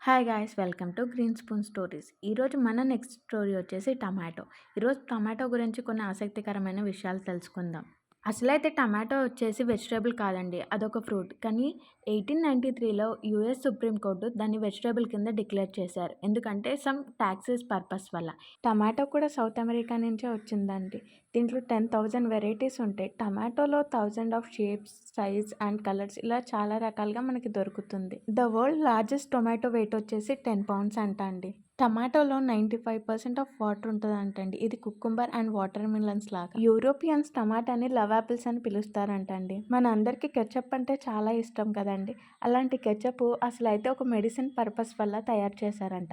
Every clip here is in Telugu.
Hi guys, welcome to green spoon stories. ఈరోజు మన నెక్స్ట్ స్టోరీ వచ్చేసి టమాటో. ఈరోజు టమాటో గురించి కొన్ని ఆసక్తికరమైన విషయాలు తెలుసుకుందాం. అసలైతే టమాటో వచ్చేసి వెజిటేబుల్ కాదండి, అదొక ఫ్రూట్. కానీ 1893లో యూఎస్ సుప్రీం కోర్టు దాన్ని వెజిటేబుల్ కింద డిక్లేర్ చేశారు. ఎందుకంటే సమ్ టాక్సెస్ పర్పస్ వల్ల. టమాటో కూడా సౌత్ అమెరికా నుంచే వచ్చిందండి. దీంట్లో 10,000 వెరైటీస్ ఉంటాయి. టమాటోలో 1000 of shapes, size and colours ఇలా చాలా రకాలుగా మనకి దొరుకుతుంది. The world largest tomato weight వచ్చేసి 10 పౌండ్స్ అంట అండి. టమాటోలో 95% ఆఫ్ వాటర్ ఉంటుందంటండి. ఇది కుకుంబర్ అండ్ వాటర్ మిలన్స్ లాగా. యూరోపియన్స్ టమాటాని లవ్ యాపిల్స్ అని పిలుస్తారంటండి. మన అందరికీ కెచప్ అంటే చాలా ఇష్టం కదండి. అలాంటి కెచప్ అసలు అయితే ఒక మెడిసిన్ పర్పస్ వల్ల తయారు చేశారంట.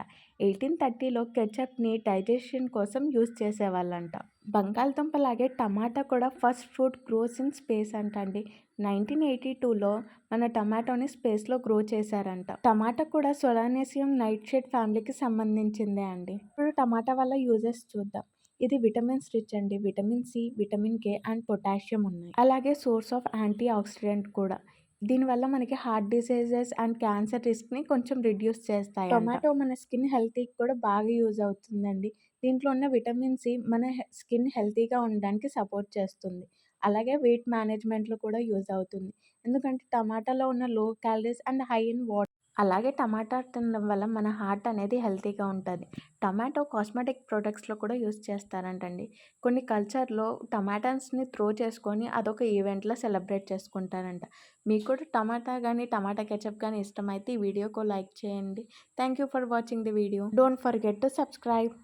1830లో కెచప్ని డైజెషన్ కోసం యూజ్ చేసేవాళ్ళంట. బంగాళదుంపలాగే టమాటా కూడా first food gross in space అంటండి. 1982లో మన టమాటోని స్పేస్లో గ్రో చేశారంట. టమాటా కూడా సొలానేసియం నైట్ షేడ్ ఫ్యామిలీకి సంబంధించిందే అండి. ఇప్పుడు టమాటా వల్ల యూజెస్ చూద్దాం. ఇది విటమిన్స్ రిచ్ అండి. Vitamin C, vitamin K and potassium ఉన్నాయి. అలాగే సోర్స్ ఆఫ్ యాంటీ ఆక్సిడెంట్ కూడా. దీనివల్ల మనకి హార్ట్ డిసీజెస్ అండ్ క్యాన్సర్ రిస్క్ని కొంచెం రిడ్యూస్ చేస్తాయి. టొమాటో మన స్కిన్ హెల్తీకి కూడా బాగా యూజ్ అవుతుందండి. దీంట్లో ఉన్న విటమిన్ సి మన స్కిన్ హెల్తీగా ఉండడానికి సపోర్ట్ చేస్తుంది. అలాగే వెయిట్ మేనేజ్మెంట్లో కూడా యూజ్ అవుతుంది. ఎందుకంటే టమాటాలో ఉన్న లో calories and high in water. అలాగే టమాటా తినడం వల్ల మన హార్ట్ అనేది హెల్తీగా ఉంటుంది. టమాటో కాస్మెటిక్ ప్రొడక్ట్స్లో కూడా యూజ్ చేస్తారంటండి. కొన్ని కల్చర్లో టమాటాస్ని త్రో చేసుకొని అదొక ఈవెంట్లో సెలబ్రేట్ చేసుకుంటారంట. మీకు కూడా టమాటా కానీ టమాటా కెచప్ కానీ ఇష్టమైతే ఈ వీడియోకు లైక్ చేయండి. Thank you for watching the video. Don't forget to subscribe.